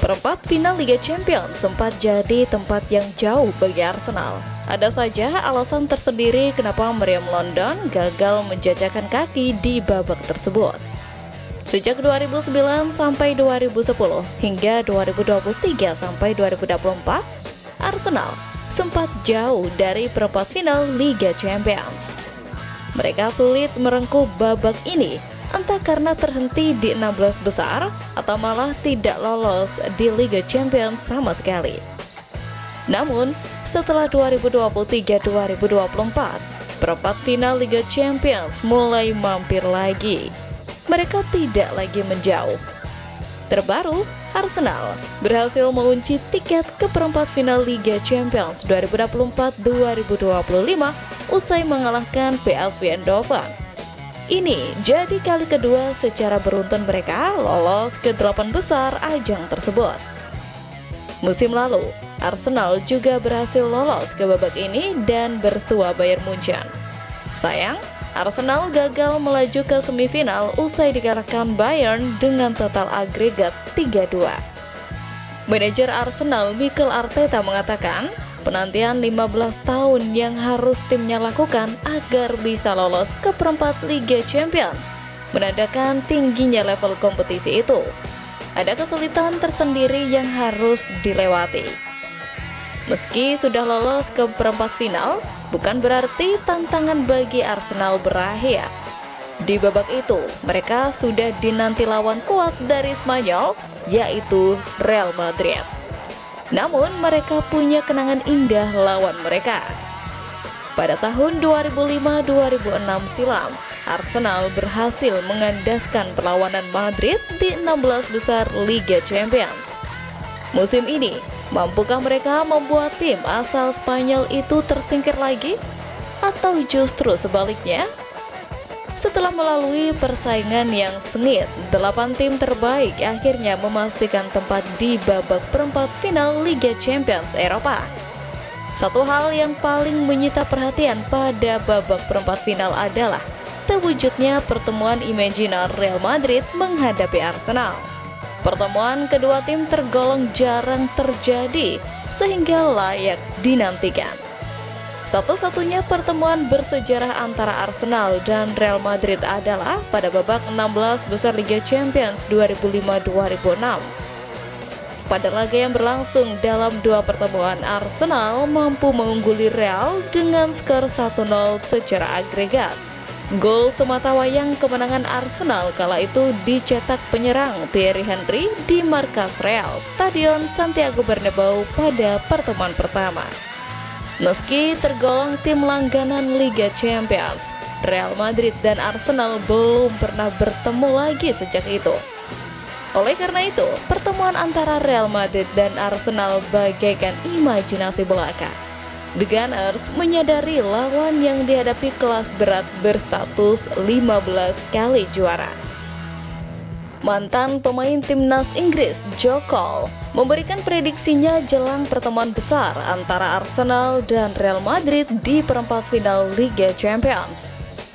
Perempat final Liga Champions sempat jadi tempat yang jauh bagi Arsenal. Ada saja alasan tersendiri kenapa meriam London gagal menjajakan kaki di babak tersebut. Sejak 2009 sampai 2010 hingga 2023 sampai 2024, Arsenal sempat jauh dari perempat final Liga Champions. Mereka sulit merengkuh babak ini, entah karena terhenti di 16 besar atau malah tidak lolos di Liga Champions sama sekali. Namun, setelah 2023-2024, perempat final Liga Champions mulai mampir lagi. Mereka tidak lagi menjauh. Terbaru, Arsenal berhasil mengunci tiket ke perempat final Liga Champions 2024-2025 usai mengalahkan PSV Eindhoven. Ini jadi kali kedua secara beruntun mereka lolos ke 8 besar ajang tersebut. Musim lalu, Arsenal juga berhasil lolos ke babak ini dan bersua Bayern Munchen. Sayang, Arsenal gagal melaju ke semifinal usai dikalahkan Bayern dengan total agregat 3-2. Manajer Arsenal Mikel Arteta mengatakan, penantian 15 tahun yang harus timnya lakukan agar bisa lolos ke perempat Liga Champions menandakan tingginya level kompetisi itu. Ada kesulitan tersendiri yang harus dilewati. Meski sudah lolos ke perempat final, bukan berarti tantangan bagi Arsenal berakhir. Di babak itu, mereka sudah dinanti lawan kuat dari Spanyol, yaitu Real Madrid. Namun mereka punya kenangan indah lawan mereka. Pada tahun 2005-2006 silam, Arsenal berhasil mengandaskan perlawanan Madrid di 16 besar Liga Champions. Musim ini, mampukah mereka membuat tim asal Spanyol itu tersingkir lagi? Atau justru sebaliknya? Setelah melalui persaingan yang sengit, 8 tim terbaik akhirnya memastikan tempat di babak perempat final Liga Champions Eropa. Satu hal yang paling menyita perhatian pada babak perempat final adalah terwujudnya pertemuan imajiner Real Madrid menghadapi Arsenal. Pertemuan kedua tim tergolong jarang terjadi, sehingga layak dinantikan. Satu-satunya pertemuan bersejarah antara Arsenal dan Real Madrid adalah pada babak 16 besar Liga Champions 2005-2006. Pada laga yang berlangsung dalam dua pertemuan, Arsenal mampu mengungguli Real dengan skor 1-0 secara agregat. Gol sematawayang kemenangan Arsenal kala itu dicetak penyerang Thierry Henry di markas Real, Stadion Santiago Bernabeu pada pertemuan pertama. Meski tergolong tim langganan Liga Champions, Real Madrid dan Arsenal belum pernah bertemu lagi sejak itu. Oleh karena itu, pertemuan antara Real Madrid dan Arsenal bagaikan imajinasi belaka. The Gunners menyadari lawan yang dihadapi kelas berat berstatus 15 kali juara. Mantan pemain timnas Inggris Joe Cole memberikan prediksinya jelang pertemuan besar antara Arsenal dan Real Madrid di perempat final Liga Champions.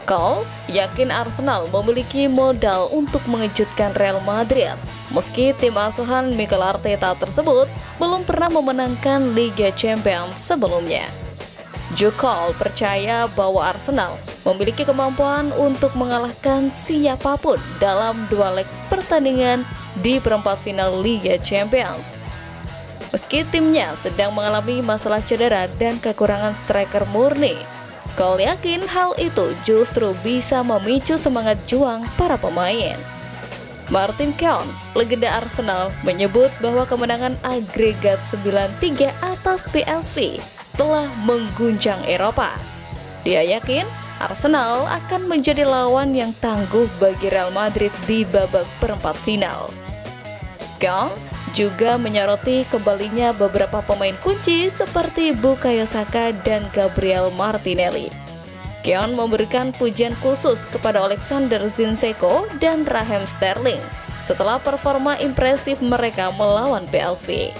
Cole yakin Arsenal memiliki modal untuk mengejutkan Real Madrid, meski tim asuhan Mikel Arteta tersebut belum pernah memenangkan Liga Champions sebelumnya. Joe Cole percaya bahwa Arsenal memiliki kemampuan untuk mengalahkan siapapun dalam dua leg pertandingan di perempat final Liga Champions. Meski timnya sedang mengalami masalah cedera dan kekurangan striker murni, Cole yakin hal itu justru bisa memicu semangat juang para pemain. Martin Keown, legenda Arsenal, menyebut bahwa kemenangan agregat 9-3 atas PSV telah mengguncang Eropa. Dia yakin Arsenal akan menjadi lawan yang tangguh bagi Real Madrid di babak perempat final. Keown juga menyoroti kembalinya beberapa pemain kunci seperti Bukayo Saka dan Gabriel Martinelli. Keown memberikan pujian khusus kepada Alexander Zinchenko dan Raheem Sterling setelah performa impresif mereka melawan PSV.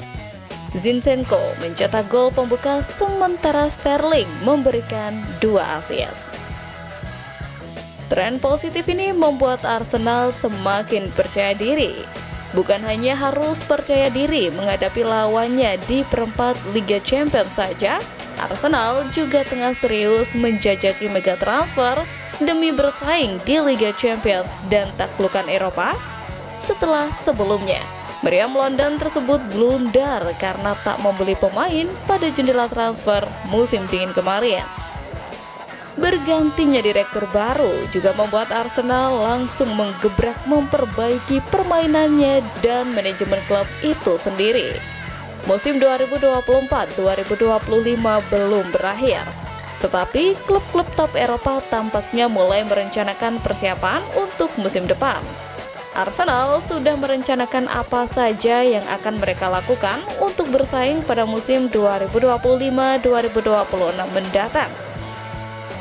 Zinchenko mencetak gol pembuka sementara Sterling memberikan 2 assist. Tren positif ini membuat Arsenal semakin percaya diri. Bukan hanya harus percaya diri menghadapi lawannya di perempat Liga Champions saja, Arsenal juga tengah serius menjajaki mega transfer demi bersaing di Liga Champions dan taklukan Eropa. Setelah sebelumnya, meriam London tersebut blunder karena tak membeli pemain pada jendela transfer musim dingin kemarin. Bergantinya direktur baru juga membuat Arsenal langsung menggebrak memperbaiki permainannya dan manajemen klub itu sendiri. Musim 2024-2025 belum berakhir, tetapi klub-klub top Eropa tampaknya mulai merencanakan persiapan untuk musim depan. Arsenal sudah merencanakan apa saja yang akan mereka lakukan untuk bersaing pada musim 2025-2026 mendatang.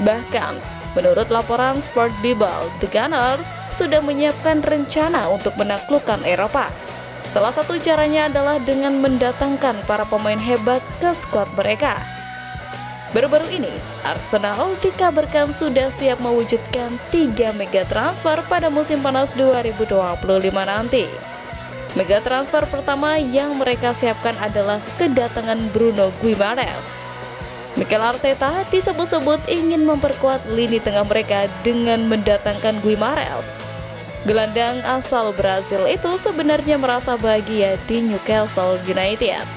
Bahkan, menurut laporan Sport Bible, The Gunners sudah menyiapkan rencana untuk menaklukkan Eropa. Salah satu caranya adalah dengan mendatangkan para pemain hebat ke skuad mereka. Baru-baru ini, Arsenal dikabarkan sudah siap mewujudkan 3 mega transfer pada musim panas 2025 nanti. Mega transfer pertama yang mereka siapkan adalah kedatangan Bruno Guimaraes. Mikel Arteta disebut-sebut ingin memperkuat lini tengah mereka dengan mendatangkan Guimaraes. Gelandang asal Brazil itu sebenarnya merasa bahagia di Newcastle United.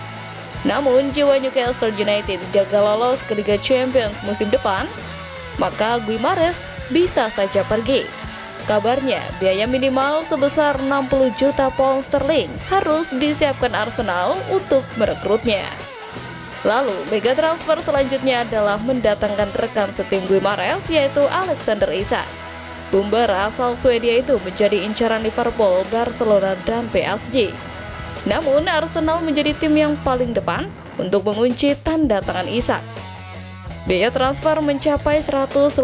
Namun jiwa Newcastle United gagal lolos ke Liga Champions musim depan, maka Guimaraes bisa saja pergi. Kabarnya biaya minimal sebesar 60 juta pound sterling harus disiapkan Arsenal untuk merekrutnya. Lalu, mega transfer selanjutnya adalah mendatangkan rekan setim Guimaraes yaitu Alexander Isak. Bumper asal Swedia itu menjadi incaran Liverpool, Barcelona, dan PSG. Namun, Arsenal menjadi tim yang paling depan untuk mengunci tanda tangan Isak. Biaya transfer mencapai 150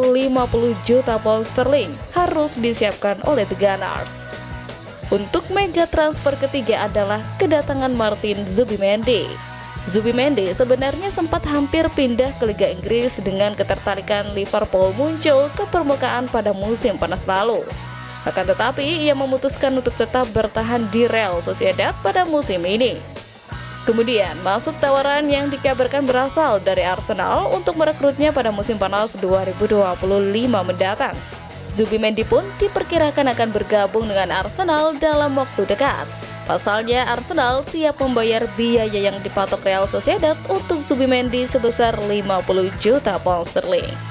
juta pound sterling harus disiapkan oleh The Gunners. Untuk mega transfer ketiga adalah kedatangan Martin Zubimendi. Zubimendi sebenarnya sempat hampir pindah ke Liga Inggris dengan ketertarikan Liverpool muncul ke permukaan pada musim panas lalu. Akan tetapi, ia memutuskan untuk tetap bertahan di Real Sociedad pada musim ini. Kemudian, masuk tawaran yang dikabarkan berasal dari Arsenal untuk merekrutnya pada musim panas 2025 mendatang. Zubimendi pun diperkirakan akan bergabung dengan Arsenal dalam waktu dekat. Pasalnya, Arsenal siap membayar biaya yang dipatok Real Sociedad untuk Zubimendi sebesar 50 juta pound sterling.